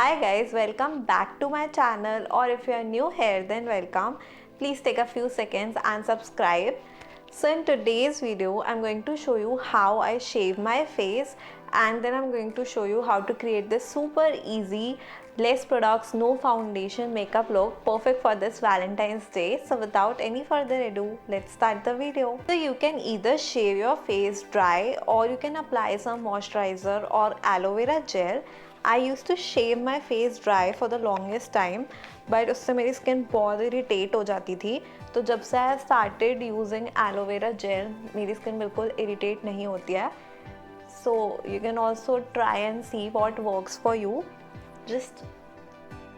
Hi guys, welcome back to my channel, or if you are new here then welcome. Please take a few seconds and subscribe. So in today's video I'm going to show you how I shave my face, and then I'm going to show you how to create this super easy, less products, no foundation makeup look perfect for this Valentine's Day. So without any further ado, let's start the video. So you can either shave your face dry or you can apply some moisturizer or aloe vera gel. I used to shave my face dry for the longest time, but उससे मेरी skin बहुत irritate हो जाती थी. तो जब से I started using aloe vera gel, मेरी स्किन बिल्कुल इरिटेट नहीं होती है. So you can also try and see what works for you. Just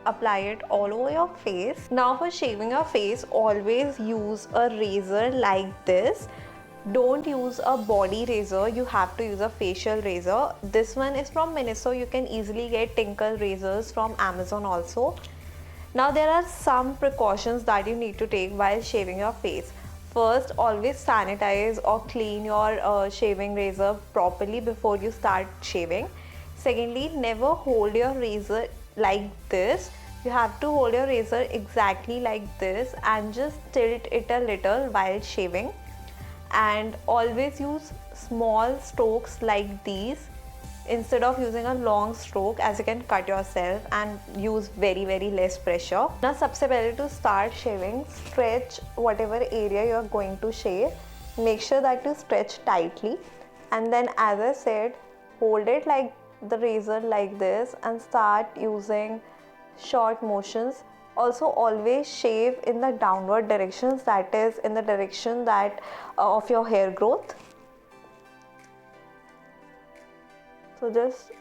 apply it all over your face. Now for shaving your face, always use a razor like this. Don't use a body razor, you have to use a facial razor. This one is from Miniso. You can easily get Tinkle razors from Amazon also. Now there are some precautions that you need to take while shaving your face. First, always sanitize or clean your shaving razor properly before you start shaving. Secondly, never hold your razor like this. You have to hold your razor exactly like this and just tilt it a little while shaving. And always use small strokes like these instead of using a long stroke, as you can cut yourself and use very less pressure. Now सबसे पहले to start shaving, stretch whatever area you are going to shave. Make sure that you stretch tightly, and then as I said, hold it like the razor like this and start using short motions. Also always shave in the downward directions, that is in the direction that of your hair growth. So just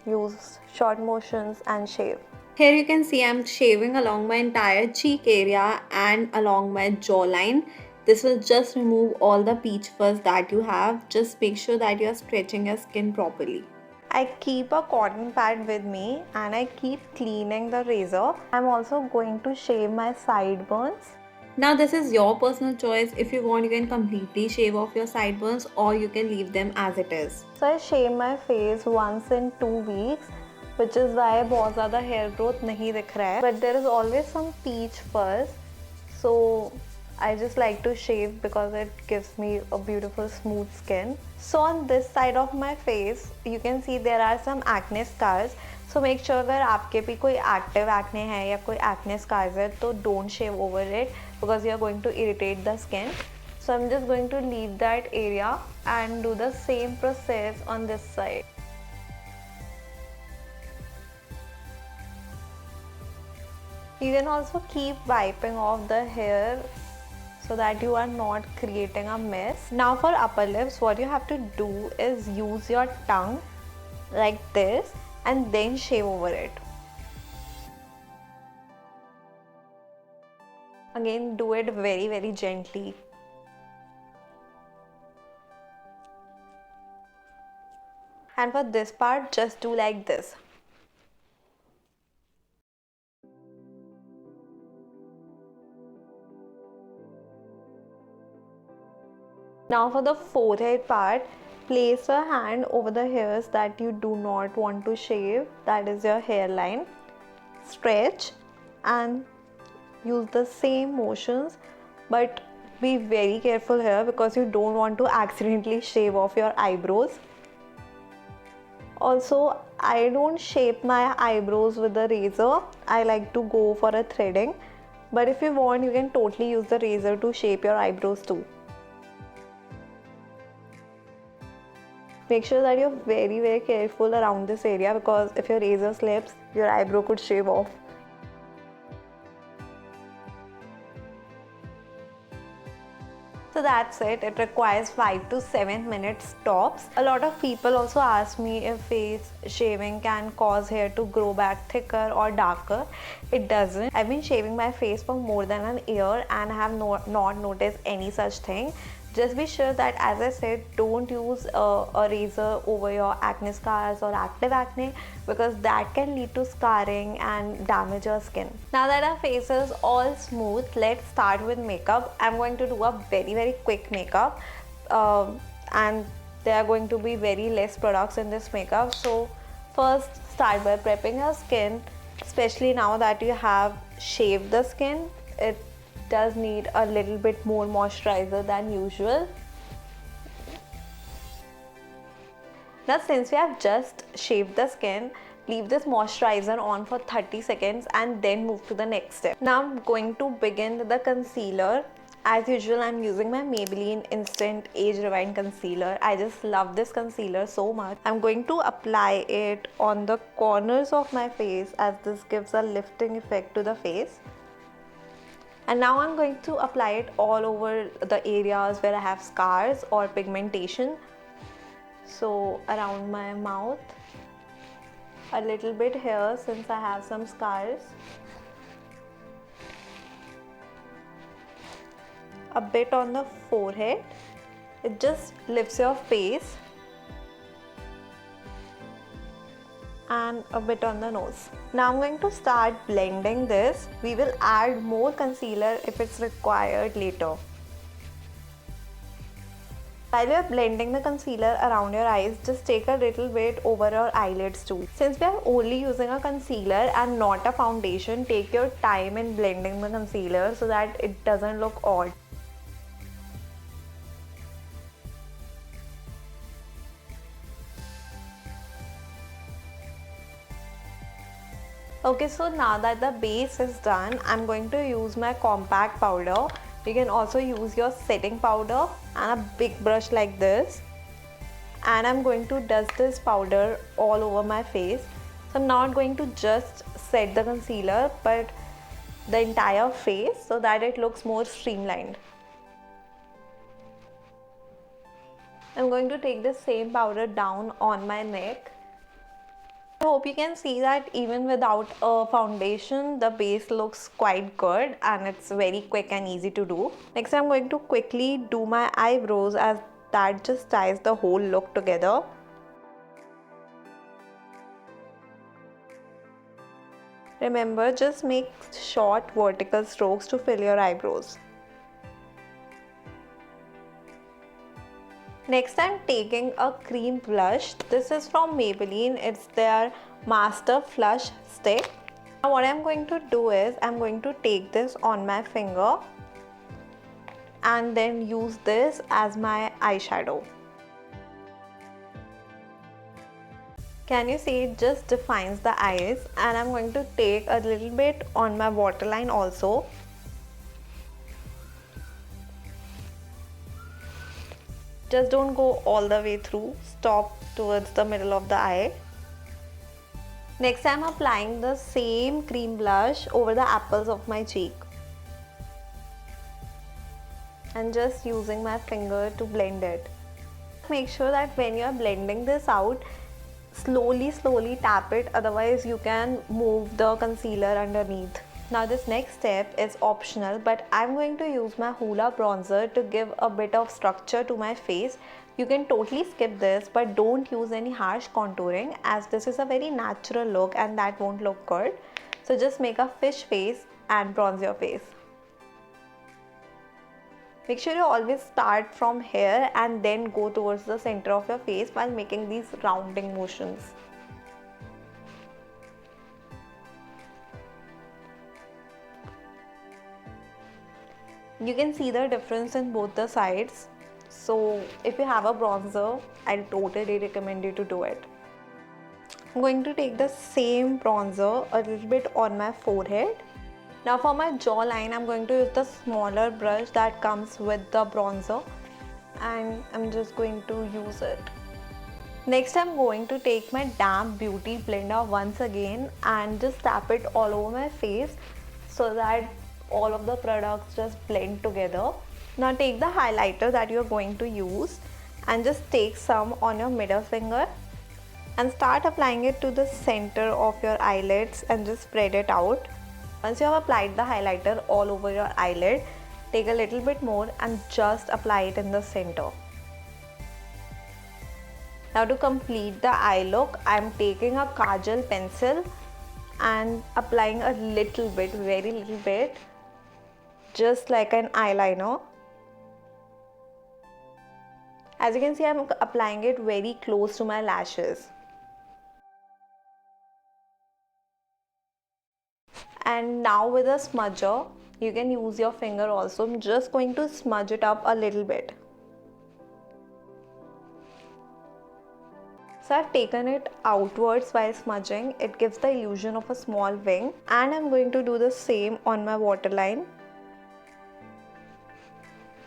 use short motions and shave. Here you can see I'm shaving along my entire cheek area and along my jawline. This will just remove all the peach fuzz that you have. Just make sure that you are stretching your skin properly. I keep a cotton pad with me and I keep cleaning the razor. I'm also going to shave my sideburns. Now this is your personal choice. If you want, you can completely shave off your sideburns or you can leave them as it is. So I shave my face once in 2 weeks, which is why बहुत ज़्यादा hair growth नहीं दिख रहा है. But there is always some peach fuzz. So I just like to shave because it gives me a beautiful smooth skin. So on this side of my face, you can see there are some acne scars. So make sure that आपके भी कोई active acne है या कोई acne scars है, तो don't shave over it because you are going to irritate the skin. So I'm just going to leave that area and do the same process on this side. You can also keep wiping off the hair so that you are not creating a mess. Now for upper lips, what you have to do is use your tongue like this and then shave over it. Again, do it very gently. And for this part, just do like this. Now for the forehead part, place your hand over the hairs that you do not want to shave, that is your hairline. Stretch and use the same motions, but be very careful here because you don't want to accidentally shave off your eyebrows. Also, I don't shape my eyebrows with the razor. I like to go for a threading, but if you want, you can totally use the razor to shape your eyebrows too. Make sure that you're very careful around this area because if your razor slips, your eyebrow could shave off. So that's it. It requires 5 to 7 minutes tops. A lot of people also ask me if face shaving can cause hair to grow back thicker or darker. It doesn't. I've been shaving my face for more than an year and I have not noticed any such thing. Just be sure that, as I said, don't use a razor over your acne scars or active acne because that can lead to scarring and damage your skin. Now that our face is all smooth, let's start with makeup. I'm going to do a very quick makeup and there are going to be very less products in this makeup. So first, start by prepping your skin, especially now that you have shaved the skin. It does need a little bit more moisturizer than usual. Now since we have just shaved the skin, leave this moisturizer on for 30 seconds and then move to the next step. Now I'm going to begin with the concealer. As usual, I'm using my Maybelline Instant Age Rewind Concealer. I just love this concealer so much. I'm going to apply it on the corners of my face as this gives a lifting effect to the face. And now I'm going to apply it all over the areas where I have scars or pigmentation. So around my mouth, a little bit here since I have some scars, a bit on the forehead. It just lifts your face, and a bit on the nose. Now I'm going to start blending this. We will add more concealer if it's required later. While you're blending the concealer around your eyes, just take a little bit over your eyelids too. Since we are only using a concealer and not a foundation, take your time in blending the concealer so that it doesn't look odd. Okay, so now that the base is done, I'm going to use my compact powder. You can also use your setting powder and a big brush like this. And I'm going to dust this powder all over my face. So I'm not going to just set the concealer, but the entire face so that it looks more streamlined. I'm going to take the same powder down on my neck. I hope you can see that even without a foundation, the base looks quite good and it's very quick and easy to do. Next, I'm going to quickly do my eyebrows as that just ties the whole look together. Remember, just make short vertical strokes to fill your eyebrows. Next, I'm taking a cream blush. This is from Maybelline. It's their Master Flush Stick. Now what I'm going to do is, I'm going to take this on my finger and then use this as my eyeshadow. Can you see it just defines the eyes? And I'm going to take a little bit on my waterline also. Just don't go all the way through, stop towards the middle of the eye. Next, I'm applying the same cream blush over the apples of my cheek. And just using my finger to blend it. Make sure that when you're blending this out, slowly tap it, otherwise you can move the concealer underneath. Now this next step is optional, but I'm going to use my Hoola bronzer to give a bit of structure to my face. You can totally skip this, but don't use any harsh contouring as this is a very natural look and that won't look good. So just make a fish face and bronze your face. Make sure you always start from here and then go towards the center of your face while making these rounding motions. You can see the difference in both the sides. So if you have a bronzer, I totally recommend you to do it. I'm going to take the same bronzer a little bit on my forehead. Now for my jawline, I'm going to use the smaller brush that comes with the bronzer and I'm just going to use it. Next, I'm going to take my damp beauty blender once again and just tap it all over my face so that all of the products just blend together. Now take the highlighter that you're going to use and just take some on your middle finger and start applying it to the center of your eyelids and just spread it out. Once you have applied the highlighter all over your eyelid, take a little bit more and just apply it in the center. Now to complete the eye look, I'm taking a kajal pencil and applying a little bit, very little bit, just like an eyeliner. As you can see, I'm applying it very close to my lashes. And now with a smudger, you can use your finger also. I'm just going to smudge it up a little bit. So I've taken it outwards while smudging. It gives the illusion of a small wing. And I'm going to do the same on my waterline.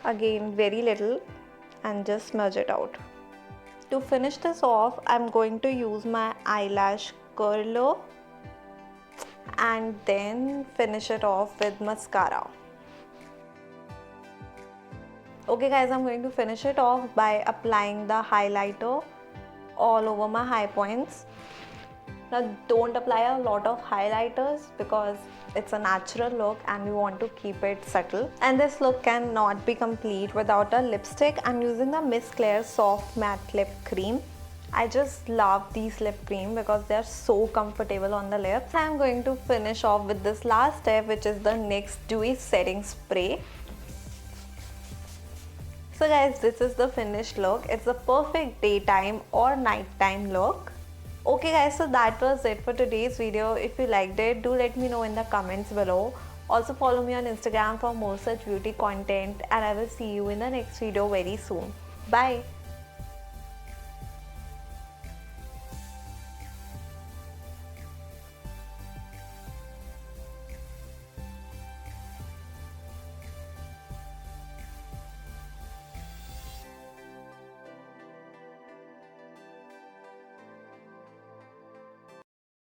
Again, very little, and just smudge it out. To finish this off, I'm going to use my eyelash curler and then finish it off with mascara. Okay guys, I'm going to finish it off by applying the highlighter all over my high points. Now don't apply a lot of highlighters because it's a natural look and we want to keep it subtle. And this look cannot be complete without a lipstick. I'm using the Miss Claire Soft Matte Lip Cream. I just love these lip cream because they are so comfortable on the lips. I'm going to finish off with this last step, which is the NYX Dewy Setting Spray. So guys, this is the finished look. It's a perfect daytime or nighttime look. Okay guys, so that was it for today's video. If you liked it, do let me know in the comments below. Also follow me on Instagram for more such beauty content, and I will see you in the next video very soon. Bye.